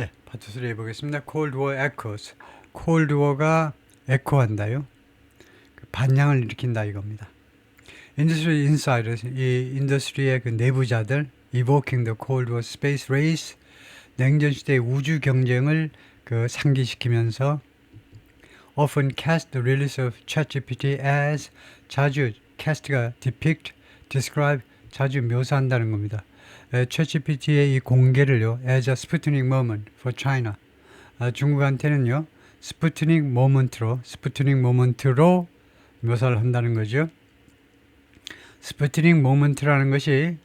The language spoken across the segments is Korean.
예, 파트 3 해보겠습니다. Cold War Echoes. Cold War가 에코한다요. 그 반향을 일으킨다 이겁니다. Industry Insiders, 이 인더스트리의 그 내부자들, Evoking the Cold War Space Race, 냉전 시대의 우주 경쟁을 그 상기시키면서 often cast the release of ChatGPT as 자주 cast가 depict, describe 자주 묘사한다는 겁니다. ChatGPT의 이 공개를요 as a Sputnik moment for China. 중국한테는요 스푸트닉 모먼트로 묘사를 한다는 거죠. 스푸트닉 모먼트라는 것이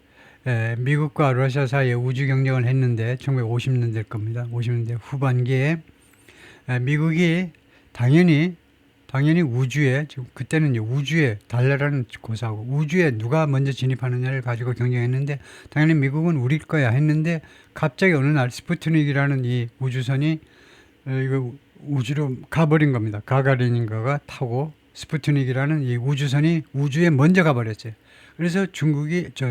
미국과 러시아 사이에 우주 경쟁을 했는데 1950년대일 겁니다. 50년대 후반기에 미국이 당연히 우주에 지금 그때는 우주에 달러라는 고사하고 우주에 누가 먼저 진입하느냐를 가지고 경쟁했는데 당연히 미국은 우릴 거야 했는데 갑자기 어느 날 스푸트닉이라는 이 우주선이 이거 우주로 가버린 겁니다. 가가린인가가 타고 스푸트닉이라는 이 우주선이 우주에 먼저 가버렸어요. 그래서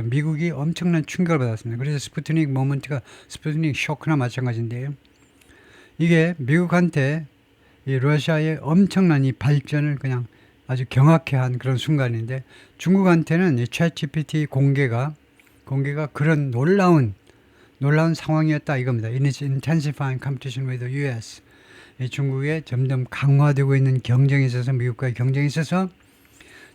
미국이 엄청난 충격을 받았습니다. 그래서 스푸트닉 모먼트가 스푸트닉 쇼크나 마찬가지인데요. 이게 미국한테 이 러시아의 엄청난 이 발전을 그냥 아주 경악해 한 그런 순간인데 중국한테는 이 챗GPT 공개가 그런 놀라운 상황이었다 이겁니다. It is intensifying competition with the US. 이 중국의 점점 강화되고 있는 경쟁에 있어서 미국과의 경쟁에 있어서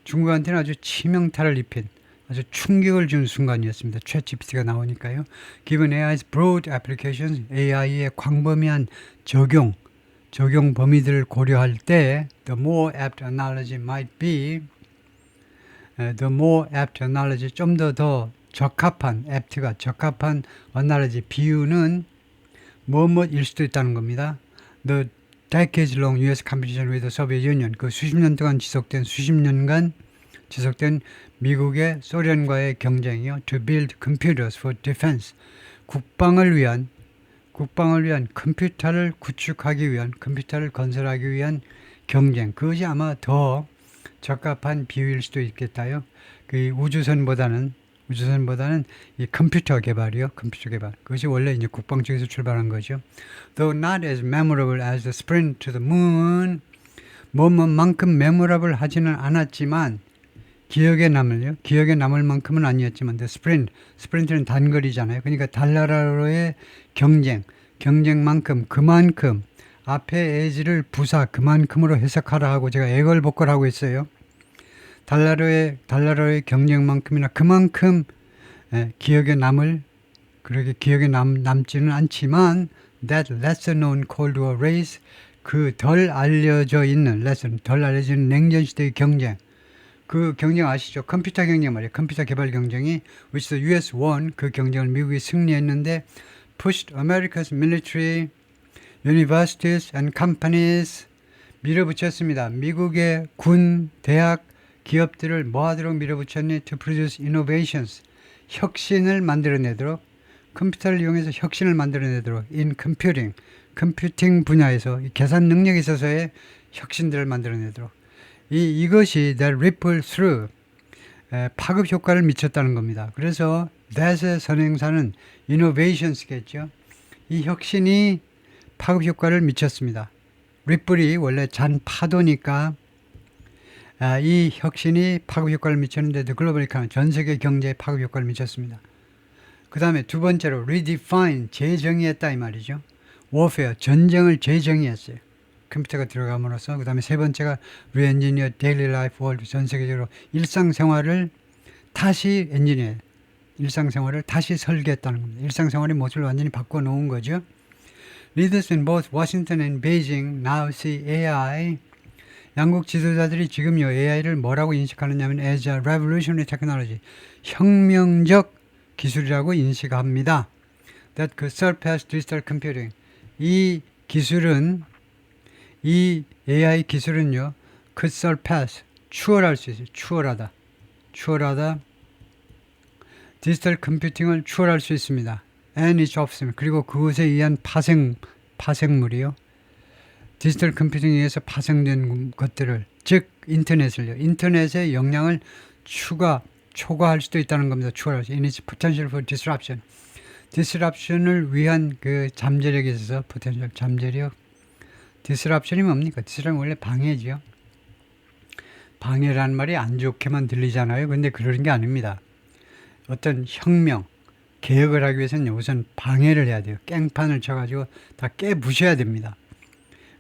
중국한테는 아주 치명타를 입힌 아주 충격을 준 순간이었습니다. 챗GPT가 나오니까요. Given AI's broad applications, AI의 광범위한 적용 범위들을 고려할 때 the more apt analogy might be 좀 더 적합한 analogy 비유는 뭐뭐일 수도 있다는 겁니다. The decades-long U.S. competition with the Soviet Union 그 수십 년간 지속된 미국의 소련과의 경쟁이요. To build computers for defense 국방을 위한 컴퓨터를 구축하기 위한 컴퓨터를 건설하기 위한 경쟁 그것이 아마 더 적합한 비유일 수도 있겠다요. 그 우주선보다는 이 컴퓨터 개발 그것이 원래 이제 국방 쪽에서 출발한 거죠. Though not as memorable as the sprint to the moon 뭐뭐만큼 memorable 하지는 않았지만 기억에 남을 만큼은 아니었지만 the 스프린트는 단거리잖아요. 그러니까 달나라로의 경쟁만큼 그만큼 앞에 에지를 부사 그만큼으로 해석하라 하고 제가 애걸복걸하고 있어요. 달나라의 경쟁만큼이나 그만큼 기억에 남지는 않지만 that lesser known Cold War race 그 덜 알려져 있는 냉전 시대의 경쟁 그 경쟁 아시죠? 컴퓨터 경쟁 말이에요. 컴퓨터 개발 경쟁이 which the US won 그 경쟁을 미국이 승리했는데 pushed America's military, universities and companies 밀어붙였습니다. 미국의 군, 대학, 기업들을 뭐하도록 밀어붙였니? To produce innovations 혁신을 만들어내도록 컴퓨터를 이용해서 혁신을 만들어내도록 in 컴퓨팅 분야에서 계산 능력에 있어서의 혁신들을 만들어내도록 이것이 that ripple through 파급 효과를 미쳤다는 겁니다. 그래서 that의 선행사는 innovations겠죠. 이 혁신이 파급 효과를 미쳤습니다. ripple이 원래 잔 파도니까 이 혁신이 파급 효과를 미쳤는데 글로벌 이코노미 전 세계 경제에 파급 효과를 미쳤습니다. 그 다음에 두 번째로 redefine 재정의했다 이 말이죠. warfare 전쟁을 재정의했어요. 컴퓨터가 들어감으로써 그 다음에 세 번째가 re-engineer daily life world 전 세계적으로 일상생활을 다시 설계했다는 겁니다. 일상생활의 모습을 완전히 바꿔놓은 거죠. Leaders in both Washington and Beijing now see AI 양국 지도자들이 지금요 AI를 뭐라고 인식하느냐면 as a revolutionary technology 혁명적 기술이라고 인식합니다. That could surpass digital computing 이 AI 기술은요 could surpass 추월할 수 있어요. 추월하다 디지털 컴퓨팅을 추월할 수 있습니다. and its offspring 그리고 그것에 의한 파생물이요. 디지털 컴퓨팅에 의해서 파생된 것들을 즉 인터넷의 영향을 초과할 수도 있다는 겁니다. 추월할 수 in its potential for disruption disruption을 위한 그 잠재력에 있어서 potential 잠재력. disruption이 뭡니까? disruption 원래 방해죠. 방해라는 말이 안 좋게만 들리잖아요. 근데 그런 게 아닙니다. 어떤 혁명, 개혁을 하기 위해서는 우선 방해를 해야 돼요. 깽판을 쳐가지고 다 깨부셔야 됩니다.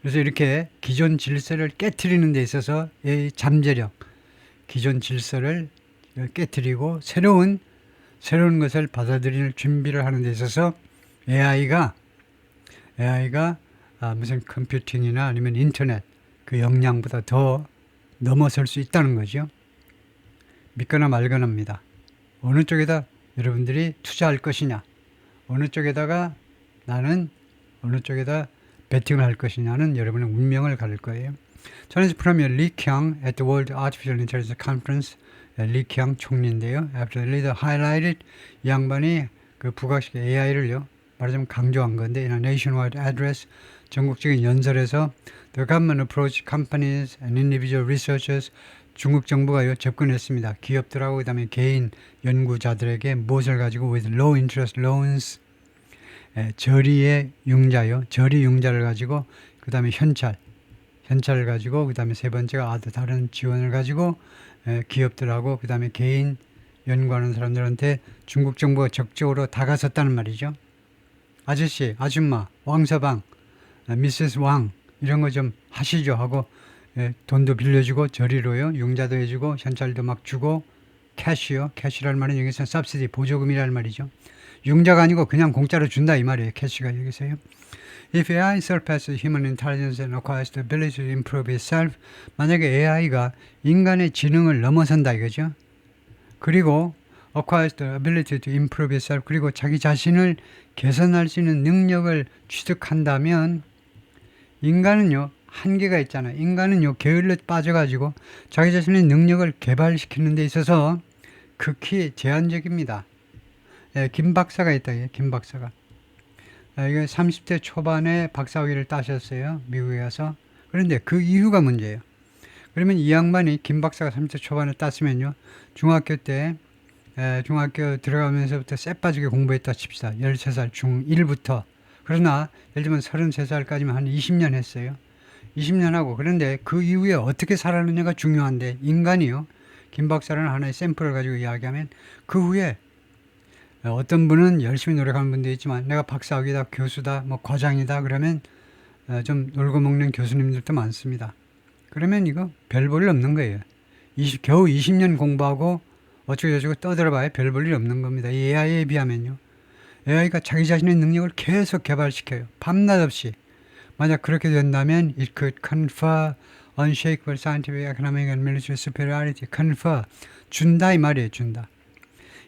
그래서 이렇게 기존 질서를 깨트리는 데 있어서 이 잠재력, 기존 질서를 깨트리고 새로운 것을 받아들일 준비를 하는 데 있어서 AI가 무슨 컴퓨팅이나 아니면 인터넷 그 역량보다 더 넘어설 수 있다는 거죠. 믿거나 말거나입니다. 어느 쪽에다 여러분들이 투자할 것이냐, 어느 쪽에다가 나는 어느 쪽에다 배팅을 할 것이냐는 여러분의 운명을 가릴 거예요. 차이니즈 프리미어 리캉 at the World Artificial Intelligence Conference, 리캉 총리인데요. After the leader highlighted, 이 양반이 그 부각시킨 AI를요, 말하자면 강조한 건데, in a nationwide address, 전국적인 연설에서 the government approach companies and individual researchers, 중국 정부가요 접근했습니다. 기업들하고 그다음에 개인 연구자들에게 무엇을 가지고 with low interest loans, 저리의 융자요, 저리 융자를 가지고 그다음에 현찰을 가지고 그다음에 세 번째가 다른 지원을 가지고 기업들하고 그다음에 개인 연구하는 사람들한테 중국 정부가 적극적으로 다가섰다는 말이죠. 아저씨, 아줌마, 왕서방, 미세스 왕 이런 거 좀 하시죠 하고 돈도 빌려주고 저리로요 융자도 해주고 현찰도 막 주고 캐시라는 말은 여기서 subsidy 보조금이라는 말이죠. 융자가 아니고 그냥 공짜로 준다 이 말이에요. 캐시가 여기서요. If AI surpasses human intelligence and acquires the ability to improve itself, 만약에 AI가 인간의 지능을 넘어선다 이거죠. 그리고 acquires the ability to improve itself, 그리고 자기 자신을 개선할 수 있는 능력을 취득한다면 인간은요 한계가 있잖아요. 인간은요 게을러 빠져가지고 자기 자신의 능력을 개발시키는 데 있어서 극히 제한적입니다. 김 박사가 있다. 김 박사가. 이게 30대 초반에 박사학위를 따셨어요. 미국에 가서. 그런데 그 이유가 문제예요. 그러면 이 양반이 김 박사가 30대 초반에 땄으면요. 중학교 때 중학교 들어가면서부터 쎄빠지게 공부했다 칩시다. 13살 중1부터. 그러나 예를 들면 33살까지만 한 20년 했어요. 20년 하고 그런데 그 이후에 어떻게 살았느냐가 중요한데 인간이요. 김 박사라는 하나의 샘플을 가지고 이야기하면 그 후에 어떤 분은 열심히 노력하는 분도 있지만 내가 박사학위다 교수다 뭐 과장이다 그러면 좀 놀고 먹는 교수님들도 많습니다. 그러면 이거 별 볼 일 없는 거예요. 겨우 20년 공부하고 어쩌고저쩌고 떠들어봐야 별 볼 일 없는 겁니다. 이 AI에 비하면요. AI가 자기 자신의 능력을 계속 개발시켜요. 밤낮 없이. 만약 그렇게 된다면 it could confer unshakable scientific, economic and military superiority. confer 준다 이 말이에요. 준다.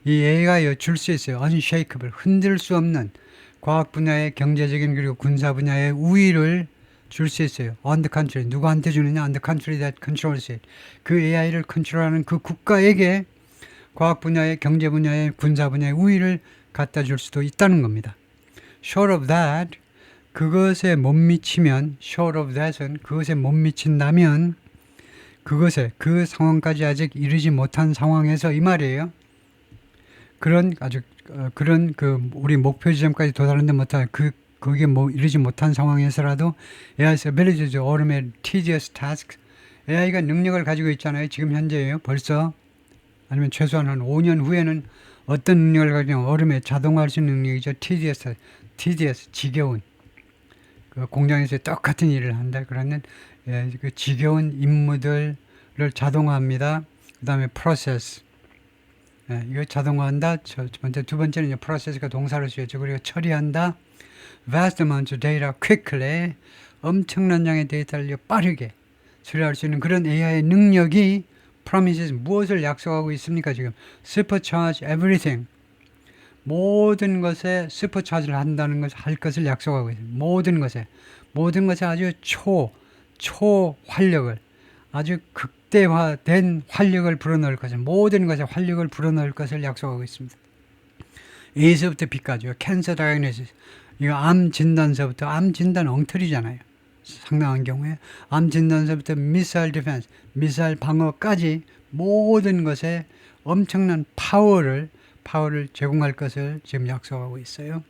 이 AI가 줄 수 있어요. unshakable 흔들 수 없는 과학 분야의 경제적인 그리고 군사 분야의 우위를 줄 수 있어요. on the country 누구한테 주느냐? on the country that controls it. 그 AI를 컨트롤하는 그 국가에게 과학 분야의 경제 분야의 군사 분야의 우위를 갖다 줄 수도 있다는 겁니다. short of that 그것에 못 미치면 short of that은 그것에 못 미친다면 그것에 그 상황까지 아직 이르지 못한 상황에서 이 말이에요. 그런 아주 그런 그 우리 목표 지점까지 도달하는데 못한 거기에 뭐 이르지 못한 상황에서라도 AI's ability to automate tedious tasks. AI가 능력을 가지고 있잖아요. 지금 현재예요. 벌써 아니면 최소한 한 5년 후에는 어떤 능력을 가지고 automate 자동화할 수 있는 능력이죠. tedious 지겨운 그 공장에서 똑같은 일을 한다. 그러면 그 지겨운 임무들을 자동화합니다. 그 다음에 process 이거 자동화한다. 첫 번째, 두 번째는 이제 process가 동사로 쓰였죠. 그리고 처리한다. vast amounts of data quickly 엄청난 양의 데이터를 빠르게 처리할 수 있는 그런 AI의 능력이 promises 무엇을 약속하고 있습니까? 지금 supercharge everything 모든 것에 supercharge를 한다는 것을 할 것을 약속하고 있습니다. 모든 것에 아주 초활력을 아주 극대화된 활력을 불어넣을 것을 모든 것에 활력을 불어넣을 것을 약속하고 있습니다. A서부터 B까지요. 캔서 다이어그노시스 이거 암 진단서부터 암 진단 엉터리잖아요. 상당한 경우에 암 진단서부터 미사일 디펜스 미사일 방어까지 모든 것에 엄청난 파워를 파워를 제공할 것을 지금 약속하고 있어요.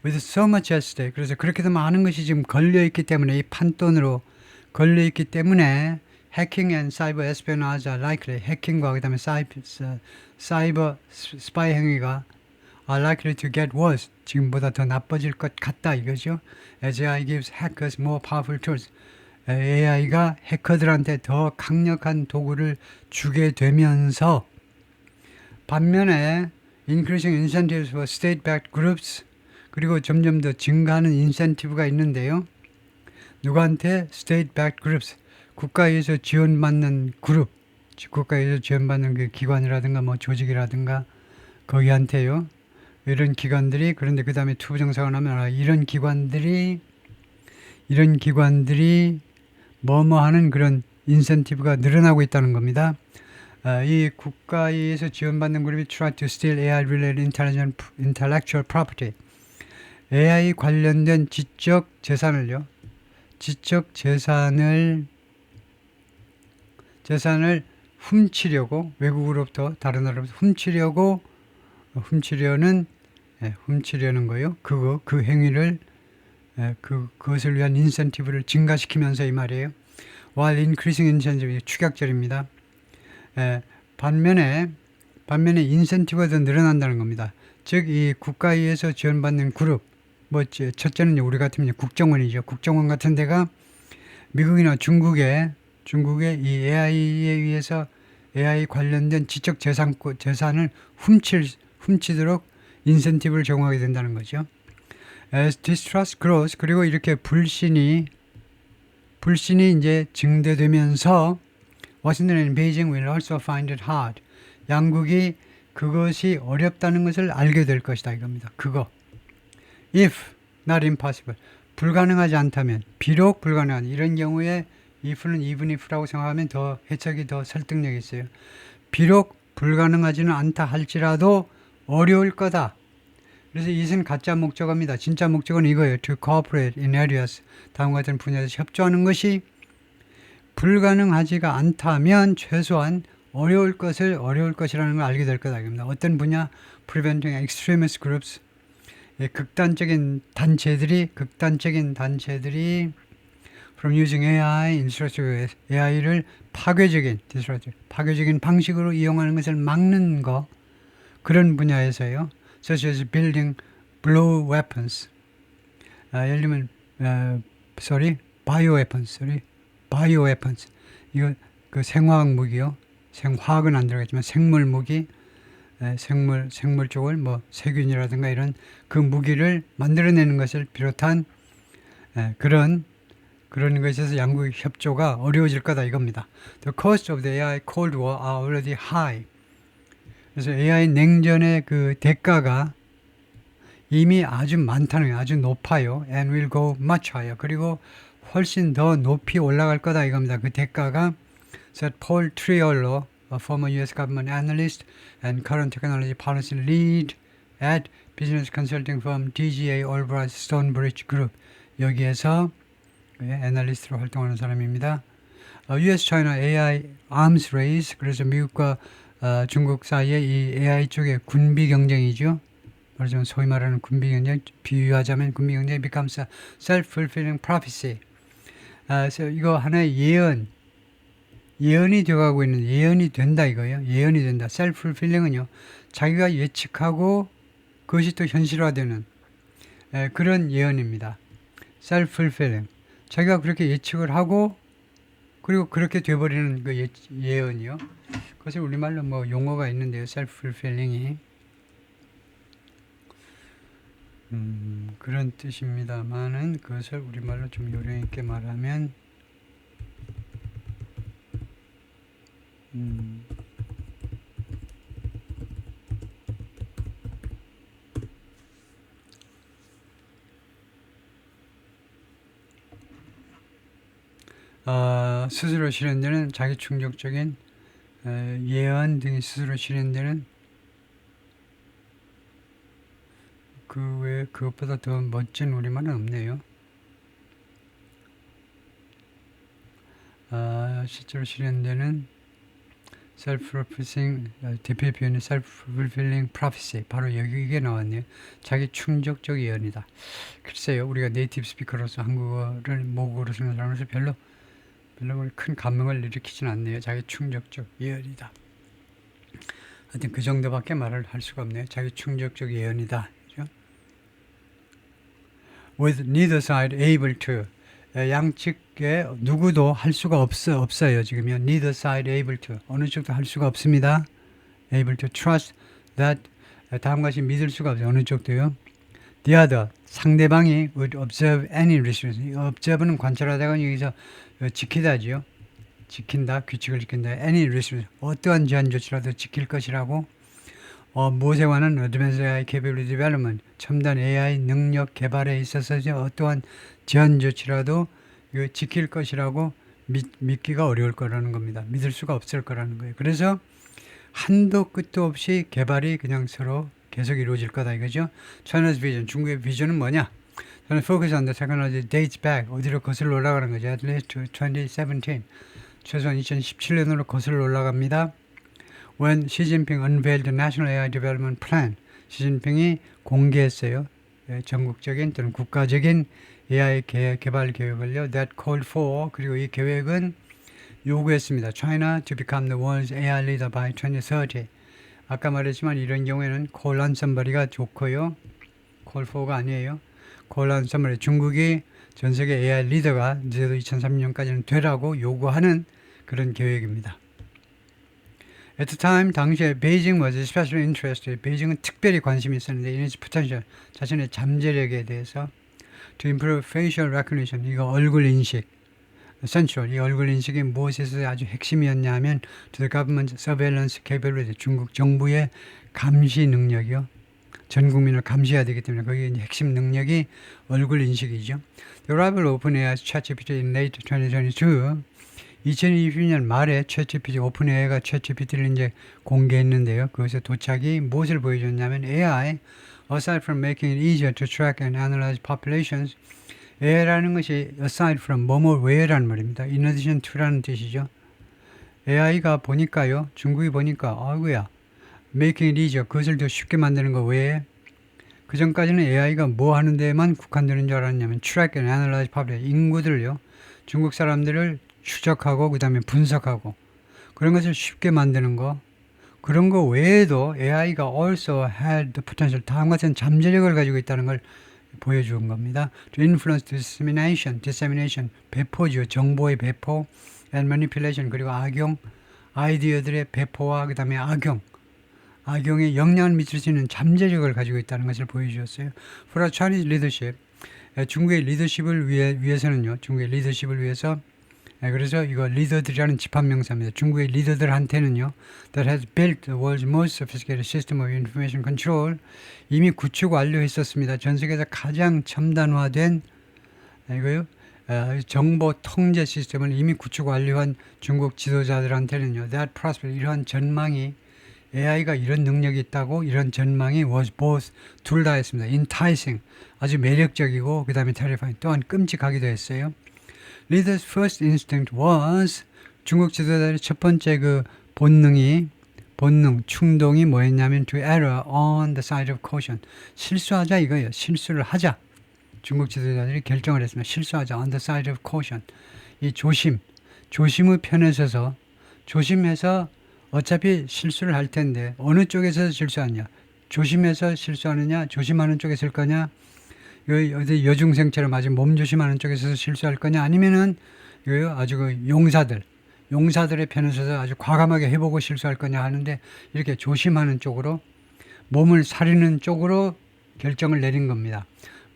With so much at stake. 그래서 그렇게도 많은 것이 지금 걸려있기 때문에, 이 판돈으로 걸려있기 때문에 해킹 and cyber espionage are likely. 해킹과 그 다음에 사이버 스파이 행위가 are likely to get worse. 지금보다 더 나빠질 것 같다 이거죠. As AI gives hackers more powerful tools. AI가 해커들한테 더 강력한 도구를 주게 되면서, 반면에 increasing incentives for state-backed groups, 그리고 점점 더 증가하는 인센티브가 있는데요. 누구한테? state-backed groups, 국가에서 지원받는 그룹, 국가에서 지원받는 그 기관이라든가 뭐 조직이라든가 거기한테요. 이런 기관들이, 그런데 그 다음에 투부정사가 나면 이런 기관들이 뭐뭐 하는 그런 인센티브가 늘어나고 있다는 겁니다. 이 국가에서 지원받는 그룹이 try to steal AI related intellectual property. AI 관련된 지적 재산을 훔치려고, 외국으로부터 다른 나라로부터 훔치려는 거요. 그 행위를, 그것을 위한 인센티브를 증가시키면서 이 말이에요. While increasing incentive, 축약절입니다. 반면에 인센티브가 더 늘어난다는 겁니다. 즉, 이 국가에서 지원받는 그룹, 첫째는 우리 같으면 국정원이죠. 국정원 같은 데가 미국이나 중국의 이 AI에 의해서 AI 관련된 지적 재산을 훔치도록 인센티브를 제공하게 된다는 거죠. As distrust grows, 그리고 이렇게 불신이 이제 증대되면서 Washington and Beijing will also find it hard. 양국이 그것이 어렵다는 것을 알게 될 것이다 이겁니다. 그거. If not impossible. 불가능하지 않다면, 비록 불가능한, 이런 경우에 if는 even if라고 생각하면 더 해석이 더 설득력이 있어요. 비록 불가능하지는 않다 할지라도 어려울 거다. 그래서 이것은 가짜 목적어입니다. 진짜 목적어는 이거예요. To cooperate in areas. 다음과 같은 분야에서 협조하는 것이 불가능하지가 않다면 최소한 어려울 것이라는 걸 알게 될 거다. 어떤 분야? Preventing extremist groups. 극단적인 단체들이 from using AI in destructive, AI를 파괴적인 방식으로 이용하는 것을 막는 거, 그런 분야에서요. such as building blow weapons. 예를 들면 bioweapons. 이거 그 생화학 무기요. 생화학은 안 들어가지만 생물 무기, 생물 쪽을 세균이라든가 이런 그 무기를 만들어내는 것을 비롯한 그런 것에서 양국의 협조가 어려워질 거다 이겁니다. The cost of the AI Cold War are already high. 그래서 AI 냉전의 그 대가가 이미 아주 많다는 거예요. 아주 높아요. And will go much higher. 그리고 훨씬 더 높이 올라갈 거다 이겁니다. 그 대가가 said Paul Triolo, a former U.S. government analyst and current technology policy lead at business consulting firm DGA Albright Stonebridge Group. 여기에서 애널리스트로 활동하는 사람입니다. US-China AI arms race. 그래서 미국과 중국 사이에 이 AI 쪽의 군비 경쟁이죠. 말하자면 소위 말하는 군비 경쟁, 비유하자면 군비 경쟁이 becomes a self-fulfilling prophecy. 그래서 이거 하나의 예언이 되어가고 있는, 예언이 된다 이거예요. 예언이 된다. self-fulfilling은요, 자기가 예측하고 그것이 또 현실화되는 그런 예언입니다. self-fulfilling. 자기가 그렇게 예측을 하고 그리고 그렇게 돼버리는 그 예언이요. 그것을 우리말로 용어가 있는데요. self-fulfilling이. 그런 뜻입니다만은 그것을 우리말로 좀 요령 있게 말하면 스스로 실현되는 자기 충족적인 예언 등이 스스로 실현되는, 그 외에 그것보다 더 멋진 우리말은 없네요. 실제로 실현되는 self-fulfilling, 대표 표현이 self-fulfilling prophecy. 바로 여기 이게 나왔네요. 자기 충족적 예언이다. 글쎄요, 우리가 네이티브 스피커로서 한국어를 모국어로 쓰는 사람으로서 별로 큰 감명을 일으키진 않네요. 자기 충족적 예언이다. 하여튼 그 정도밖에 말을 할 수가 없네요. 자기 충족적 예언이다. 그죠? With neither side able to. 양측에 누구도 할 수가 없어요. 지금요. Neither side able to. 어느 쪽도 할 수가 없습니다. Able to trust that. 다음과 같이 믿을 수가 없어요. 어느 쪽도요. The other. 상대방이 would observe any restriction. observe는 관찰하다가 여기서 지키다지요. 지킨다. 규칙을 지킨다. Any restriction. 어떠한 제한 조치라도 지킬 것이라고. 무엇에 관한 Advanced AI Capability Development. 첨단 AI 능력 개발에 있어서 어떠한 제한 조치라도 지킬 것이라고 믿기가 어려울 거라는 겁니다. 믿을 수가 없을 거라는 거예요. 그래서 한도 끝도 없이 개발이 그냥 서로 계속 이루어질 거다 이거죠. China's vision, 중국의 비전은 뭐냐? 저는 focus on the technology dates back, 어디로 거슬러 올라가는 거죠. At least to 2017, 최소한 2017년으로 거슬러 올라갑니다. When Xi Jinping unveiled the National AI Development Plan, 시진핑이 공개했어요. 전국적인 또는 국가적인 AI 개발 계획을요. That called for, 그리고 이 계획은 요구했습니다. China to become the world's AI leader by 2030. 아까 말했지만 이런 경우에는 call on somebody가 좋고요. call for가 아니에요. call on somebody. 중국이 전 세계 AI 리더가 이제도 2030년까지는 되라고 요구하는 그런 계획입니다. At the time, 당시에 베이징 was especially interested. 베이징은 특별히 관심이 있었는데 in its potential, 자신의 잠재력에 대해서 to improve facial recognition, 이거 얼굴 인식, essential, 이 얼굴 인식이 무엇에서 아주 핵심이었냐 하면 to the government surveillance capability, 중국 정부의 감시 능력이요. 전 국민을 감시해야 되기 때문에 거기에 이제 핵심 능력이 얼굴 인식이죠. The arrival of OpenAI's ChatGPT in late 2022, 2020년 말에 챗GPT 오픈AI가 챗GPT를 이제 공개했는데요. 그것의 도착이 무엇을 보여줬냐면 AI, aside from making it easier to track and analyze populations, AI라는 것이 aside from 뭐뭐 외라는 말입니다. In addition to라는 뜻이죠. AI가 보니까요. 중국이 보니까 아이고야, making it easier, 그것을 더 쉽게 만드는 거 외에 그 전까지는 AI가 뭐 하는 데만 국한되는 줄 알았냐면 track and analyze population, 인구들을요. 중국 사람들을 추적하고 그 다음에 분석하고 그런 것을 쉽게 만드는 거, 그런 거 외에도 AI가 also had the potential, 다음과 같은 잠재력을 가지고 있다는 걸 보여준 겁니다. To influence dissemination, 배포죠. 정보의 배포, and manipulation, 그리고 악용, 아이디어들의 배포와 그 다음에 악용에 영향을 미칠 수 있는 잠재력을 가지고 있다는 것을 보여주었어요. For a Chinese leadership, 중국의 리더십을 위해서는요. 중국의 리더십을 위해서, 그래서 이거 리더들이라는 집합명사입니다. 중국의 리더들한테는요. That has built the world's most sophisticated system of information control, 이미 구축 완료했었습니다. 전 세계에서 가장 첨단화된 이거요. 정보 통제 시스템을 이미 구축 완료한 중국 지도자들한테는요. That prospect, 이러한 전망이, AI가 이런 능력이 있다고 이런 전망이 was both, 둘 다 했습니다. enticing, 아주 매력적이고 그 다음에 terrifying, 또한 끔찍하기도 했어요. Leader's first instinct was, 중국 지도자들의 첫 번째 그 충동이 뭐였냐면 to err on the side of caution, 실수하자 이거예요. 실수를 하자. 중국 지도자들이 결정을 했습니다. 실수하자, on the side of caution. 이 조심의 편에 서서, 조심해서 어차피 실수를 할 텐데 어느 쪽에서 실수하냐, 조심해서 실수하느냐, 조심하는 쪽에 쓸 거냐, 어디 여중생처럼 아주 몸조심하는 쪽에서 실수할 거냐, 아니면은 아주 그 용사들의 편에 서서 아주 과감하게 해보고 실수할 거냐 하는데, 이렇게 조심하는 쪽으로, 몸을 사리는 쪽으로 결정을 내린 겁니다.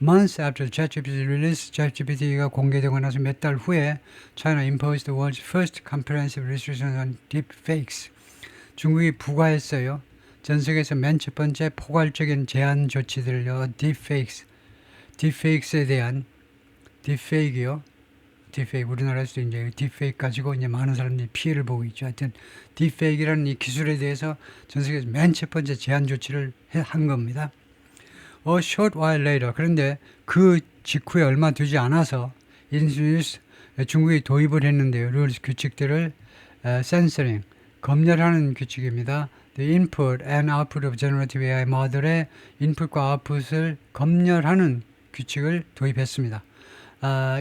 Months after ChatGPT release, ChatGPT가 공개되고 나서 몇 달 후에 China imposed the world's first comprehensive restrictions on deepfakes. 중국이 부과했어요. 전 세계에서 맨 첫 번째 포괄적인 제한 조치들을요. 딥페이크에 대한, 딥페이크요. 딥페이크, 우리나라에서도 이제 딥페이크 가지고 이제 많은 사람들이 피해를 보고 있죠. 하여튼 딥페이크라는 이 기술에 대해서 전 세계에서 맨 첫 번째 제한 조치를 한 겁니다. A short while later, 그런데 그 직후에 얼마 되지 않아서 introduce, 중국이 도입을 했는데요. rules, 규칙들을 censoring, 검열하는 규칙입니다. The input and output of generative AI 모델의 인풋과 아웃풋을 검열하는 규칙을 도입했습니다.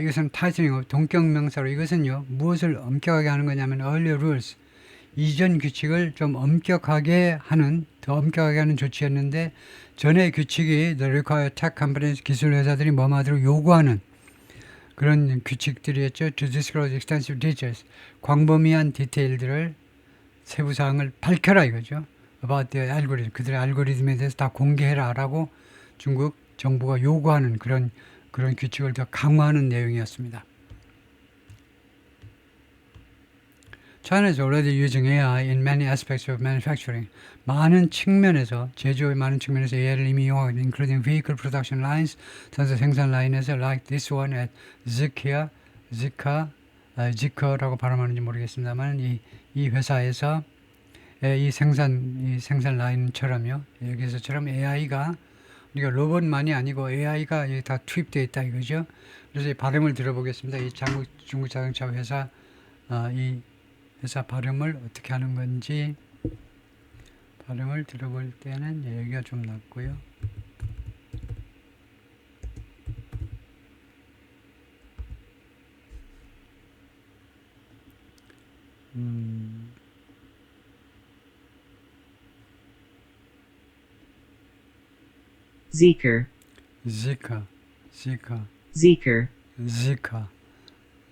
이것은 tightening, 동격 명사로 이것은요 무엇을 엄격하게 하는 거냐면 earlier rules, 이전 규칙을 좀 엄격하게 하는, 더 엄격하게 하는 조치였는데 전의 규칙이 the required tech companies, 기술 회사들이 뭐하도록 요구하는 그런 규칙들이었죠. To disclose extensive details, 광범위한 디테일들을, 세부사항을 밝혀라 이거죠. About the algorithm, 그들의 알고리즘에 대해서 다 공개해라 라고 중국 정부가 요구하는 그런 규칙을 더 강화하는 내용이었습니다. China is already using AI in many aspects of manufacturing. 많은 측면에서, 제조의 많은 측면에서 AI를 이미 이용하고 있는, including vehicle production lines, 전사 생산 라인에서 like this one at Zeekr라고 발음하는지 모르겠습니다만 이 회사에서 이 생산 라인처럼요, 여기서처럼 AI가 우리가 로봇만이 아니고 AI가 다 투입되어 있다 이거죠. 그래서 이 발음을 들어보겠습니다. 이 중국 자동차 회사 이 회사 발음을 어떻게 하는 건지 발음을 들어볼 때는 여기가 좀 낫고요. Zeekr.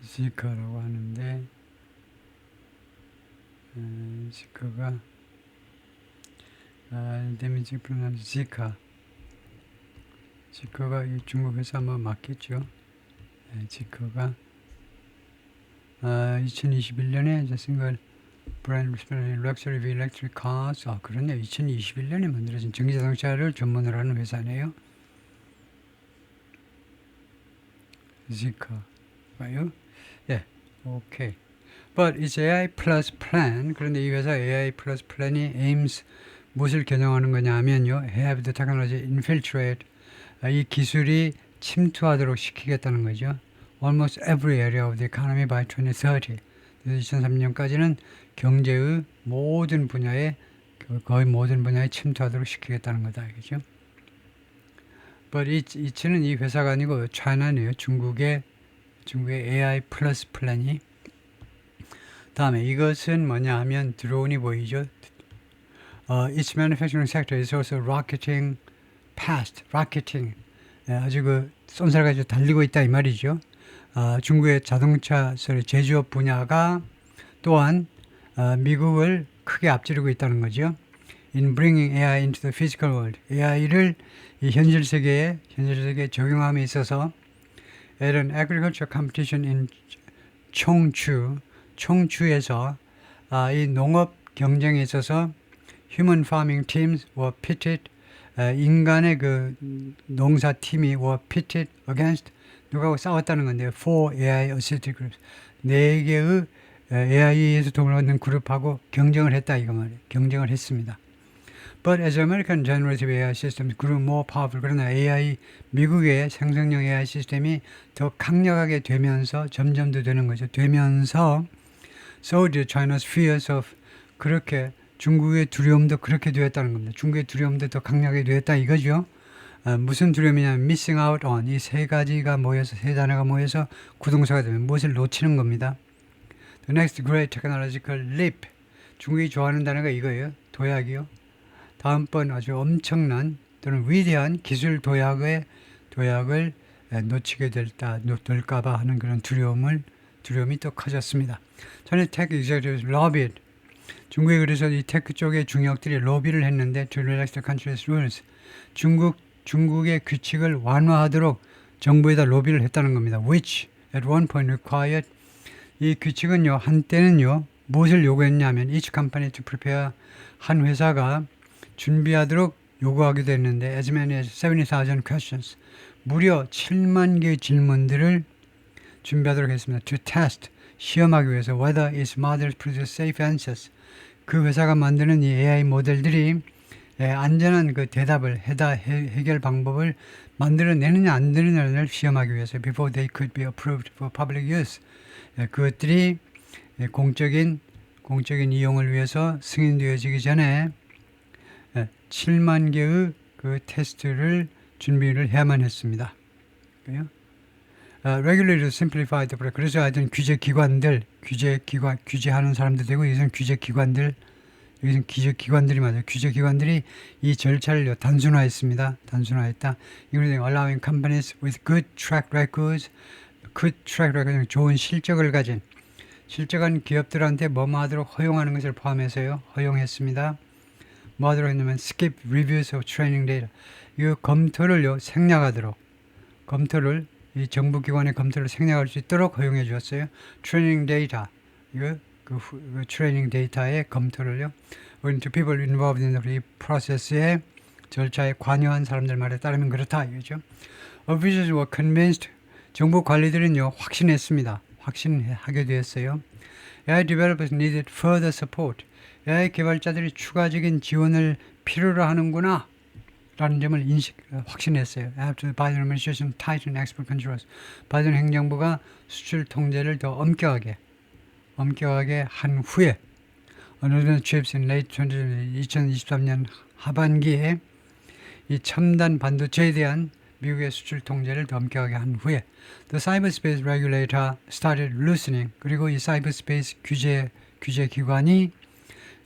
Zeekr라고 하는데 Zeekr가 데미지 프로나운 Zeekr가 이 중국 회사 뭐 맞겠죠? Zeekr가 2021년에 이제 싱글 브랜드 럭셔리 electric cars, 그렇네요. 2021년에 만들어진 전기자동차를 전문으로 하는 회사네요. Zeekr가요? 예, 오케이. But it's AI plus plan. 그런데 이 회사 AI plus plan이 aims 무엇을 겨냥하는 거냐면요, have the technology infiltrate, 이 기술이 침투하도록 시키겠다는 거죠. Almost every area of the economy by 2030. 그래서 2030년까지는 경제의 모든 분야에, 거의 모든 분야에 침투하도록 시키겠다는 거다 이거죠. But 이치는 이 회사가 아니고 China네요. 중국의 AI 플러스 플랜이. 다음에 이것은 뭐냐 하면 드론이 보이죠. Its manufacturing sector is also rocketing past. rocketing. 아주 쏜살같이 달리고 있다 이 말이죠. 중국의 자동차 제조업 분야가 또한 미국을 크게 앞지르고 있다는 거죠. In bringing AI into the physical world, AI를 이 현실 세계에 적용함에 있어서 at an agriculture competition in 청주에서 이 농업 경쟁에 있어서 human farming teams were pitted, 인간의 그 농사 팀이 were pitted against, 누가하고 싸웠다는 건데요. Four AI assisted groups, 4개의 AI에서 도움을 얻는 그룹하고 경쟁을 했다 이거 말이에요. 경쟁을 했습니다. But as American generative AI systems grew more powerful, 그러나 미국의 생성형 AI 시스템이 더 강력하게 되면서, 점점 더 되는 거죠. 되면서 so did China's fears of, 그렇게 중국의 두려움도 그렇게 되었다는 겁니다. 중국의 두려움도 더 강력하게 되었다 이거죠. 무슨 두려움이냐면 missing out on, 이 세 단어가 모여서 구동사가 되면 무엇을 놓치는 겁니다. The next great technological leap, 중국이 좋아하는 단어가 이거예요. 도약이요. 다음번 아주 엄청난 또는 위대한 기술 도약을 놓치게 될까봐 하는 그런 두려움이 또 커졌습니다. 전에 테크 executives lobbied, 중국에 그래서 이 테크 쪽의 중역들이 로비를 했는데 to relax the country's rules, 중국의 규칙을 완화하도록 정부에다 로비를 했다는 겁니다. Which at one point required, 이 규칙은요 한때는요 무엇을 요구했냐면 each company to prepare, 한 회사가 준비하도록 요구하기도 했는데 as many as 70,000 questions, 무려 7만 개의 질문들을 준비하도록 했습니다. To test, 시험하기 위해서 whether its models produce safe answers, 그 회사가 만드는 이 AI 모델들이 안전한 그 대답을 해결 방법을 만들어내느냐 안 되느냐를 시험하기 위해서 before they could be approved for public use, 그것들이 공적인 공적인 이용을 위해서 승인되어지기 전에 7만 개의 그 테스트를 준비를 해야만 했습니다. 그래요? Regulators simplified the process. 그래서 하여튼 규제기관들, 규제하는 사람들 되고, 여기서는 규제기관들, 여기서는 규제기관들이 맞아요. 규제기관들이 이 절차를 단순화했습니다. 단순화했다. 이거는 allowing companies with good track records, 좋은 실적을 가진, 실적한 기업들한테 뭐뭐 하도록 허용하는 것을 포함해서요. 허용했습니다. 뭐 하도록 했냐면 skip reviews of training data. 이 검토를요. 생략하도록. 검토를 이 정부기관의 검토를 생략할 수 있도록 허용해 주었어요. 트레이닝 데이터, 이거 그 트레이닝 데이터의 검토를요. to people involved in the process의 절차에 관여한 사람들 말에 따르면 그렇다 이거죠. Officials were convinced. 정부 관리들은요 확신했습니다. 확신하게 되었어요. AI developers needed further support. AI 개발자들이 추가적인 지원을 필요로 하는구나. 라는 점을 확신했어요. After the Biden administration tightened export controls. 바이든 행정부가 수출 통제를 더 엄격하게 한 후에 Northern chips in late 2023년 하반기에 이 첨단 반도체에 대한 미국의 수출 통제를 더 엄격하게 한 후에 The cyberspace regulator started loosening. 그리고 이 cyberspace 규제 기관이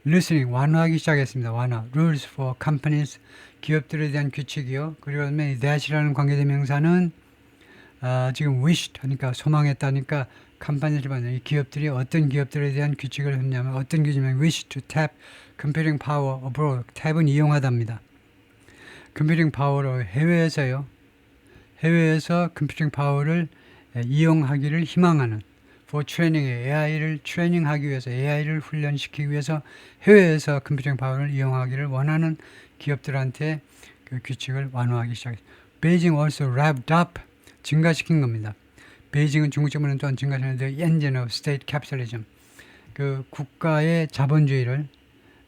loosening, 완화하기 시작했습니다. 완화. Rules for companies, 기업들에 대한 규칙이요. 그리고 that이라는 관계대명사는 지금 wished 하니까 소망했다니까 컴퍼니를 받는 이 기업들이 어떤 기업들에 대한 규칙을 했냐면 어떤 규칙이냐면 wish to tap computing power abroad. 탭은 이용하답니다. 컴퓨팅 파워로 해외에서 컴퓨팅 파워를 이용하기를 희망하는 for training, AI를 트레이닝하기 위해서 AI를 훈련시키기 위해서 해외에서 컴퓨팅 파워를 이용하기를 원하는 기업들한테 그 규칙을 완화하기 시작했습니다. Beijing also revved up, 증가시킨 겁니다. 베이징은 중국적으로는 또한 증가시키는 the engine of state capitalism. 그 국가의 자본주의를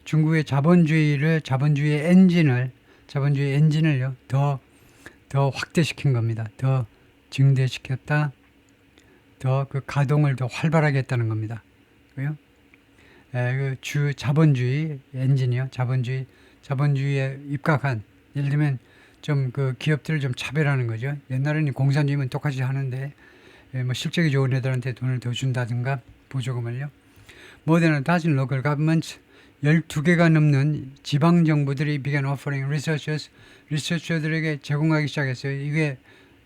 중국의 자본주의의 엔진을요 더 확대시킨 겁니다. 더 증대시켰다. 더 그 가동을 더 활발하게 했다는 겁니다. 그래요? 그 자본주의 엔진이요. 자본주의에 입각한 예를 들면 좀 그 기업들을 좀 차별하는 거죠. 옛날에는 공산주의면 똑같이 하는데 뭐 실적이 좋은 애들한테 돈을 더 준다든가 보조금을요. More than a dozen local governments 12개가 넘는 지방 정부들이 began offering 리서처들에게 제공하기 시작했어요. 이게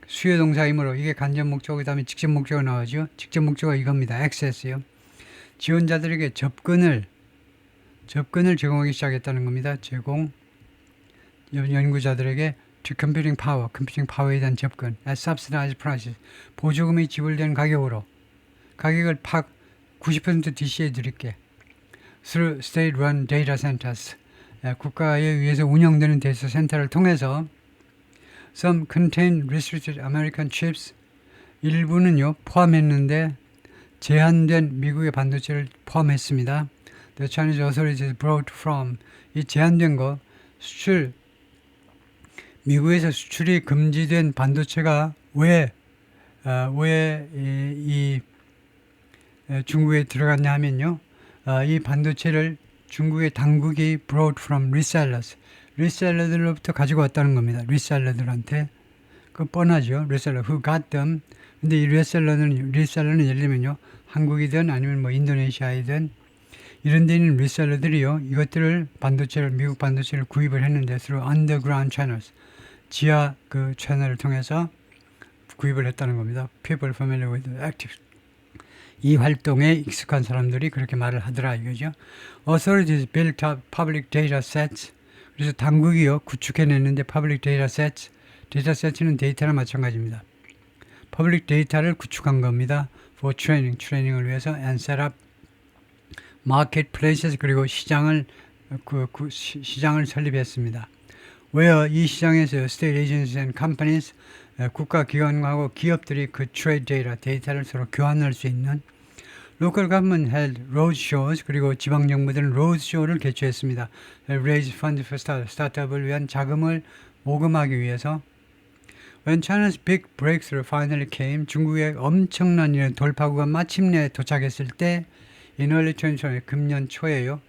수요 동사이므로 이게 간접 목적 그다음에 직접 목적가 나오죠. 직접 목적가 이겁니다. access요. 지원자들에게 접근을 제공하기 시작했다는 겁니다. 연구자들에게 to computing power에 대한 접근 at subsidized prices. 보조금이 지불된 가격으로 가격을 90% DC에 드릴게. through state-run data centers. 국가에 의해서 운영되는 데이터 센터를 통해서 some contain restricted American chips. 일부는요 포함했는데 제한된 미국의 반도체를 포함했습니다. The Chinese authorities brought from. 이 제한된 거 미국에서 수출이 금지된 반도체가 왜 중국에 들어갔냐 하면요. 이 반도체를 중국의 당국이 brought from 리셀러들로부터 가지고 왔다는 겁니다. 리셀러들한테. 그 뻔하죠. 리셀러 who got them. 근데 이 리셀러는 예를 들면요. 한국이든 아니면 뭐 인도네시아이든 이런 데 있는 리셀러들이요. 이것들을 미국 반도체를 구입을 했는데 through underground channels. 지하 그 채널을 통해서 구입을 했다는 겁니다. People familiar with the active. 이 활동에 익숙한 사람들이 그렇게 말을 하더라 이거죠. Authorities built up public data sets. 그래서 당국이요 구축해냈는데 public data sets. 데이터 세트는 데이터나 마찬가지입니다. public 데이터를 구축한 겁니다. For 트레이닝을 위해서 and set up marketplaces. 그리고 시장을 설립했습니다. where 이 시장에서 state agencies and companies 국가기관하고 기업들이 그 trade 데이터를 서로 교환할 수 있는 local government held roadshows. 그리고 지방정부들은 roadshow를 개최했습니다. raise funds for 스타트업을 위한 자금을 모금하기 위해서. When China's big breakthrough finally came. 중국의 엄청난 돌파구가 마침내 도착했을 때 in early 2020, 금년 초에요.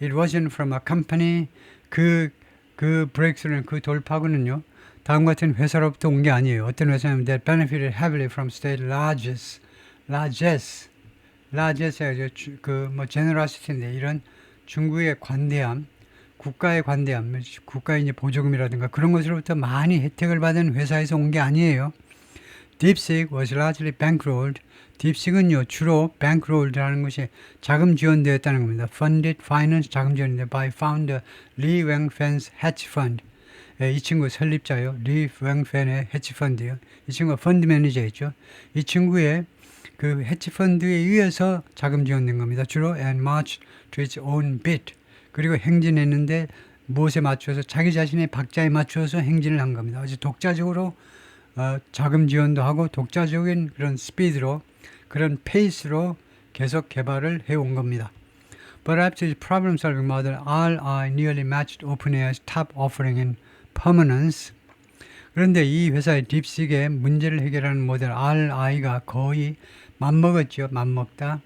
It wasn't from a company. 그 브레이크스루는 그 돌파구는요. 다음 같은 회사로부터 온 게 아니에요. 어떤 회사냐면 that benefited heavily from state largesse 그뭐 generosity인데 이런 중국의 관대함, 국가의 관대함, 국가의 이제 보조금이라든가 그런 것으로부터 많이 혜택을 받은 회사에서 온 게 아니에요. DeepSeek was largely bankrolled. 딥식은요 주로 bankrolled라는 것이 자금 지원되었다는 겁니다. Funded finance 자금 지원인데 by founder Li Wengfan's hedge fund. 이 친구 설립자요. 리 웽팬의 헤지펀드요. 이 친구가 펀드 매니저였죠. 이 친구의 그 헤지펀드에 의해서 자금 지원된 겁니다. 주로 and marched to its own beat. 그리고 행진했는데 무엇에 맞춰서 자기 자신의 박자에 맞춰서 행진을 한 겁니다. 아주 독자적으로 자금 지원도 하고 독자적인 그런 스피드로 그런 페이스로 계속 개발을 해온 겁니다. Perhaps its problem-solving model RI nearly matched OpenAI's top offering in permanence. 그런데 이 회사의 딥식의 문제를 해결하는 모델 RI가 거의 맞먹었죠. 맞먹다.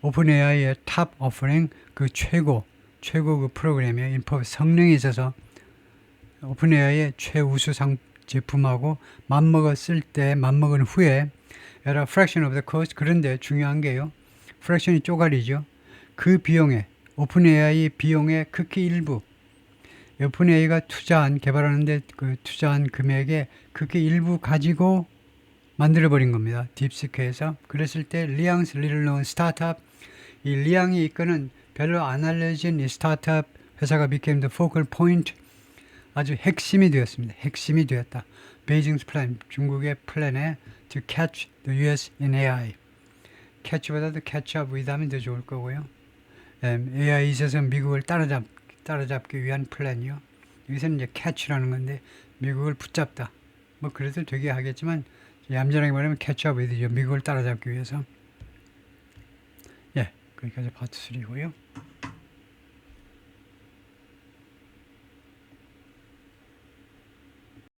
오픈AI의 탑 오퍼링 그 최고 그 프로그램이에요. 인포 성능에 있어서 오픈AI의 최우수 제품하고 맞먹은 후에 at a fraction of the cost. 그런데 중요한 게요. 프랙션이 쪼가리죠. 그 비용에 오픈AI 비용의 극히 일부 오픈AI가 개발하는데 그 투자한 금액의 극히 일부 가지고 만들어버린 겁니다. 딥시크에서. 그랬을 때 리앙스 리틀론 스타트업 이 리앙이 이끄는 별로 안 알려진 이 스타트업 회사가 became the focal point 아주 핵심이 되었다. 베이징's plan 중국의 플랜에 to catch the US in AI catch보다도 catch up with 하면 더 좋을 거고요. AI에 있어서 미국을 따라잡기 위한 플랜이요. 여기서는 이제 catch라는 건데 미국을 붙잡다. 뭐 그래도 되게 하겠지만 얌전하게 말하면 catch up with죠. 미국을 따라잡기 위해서. 예, 거기까지 파트 3고요.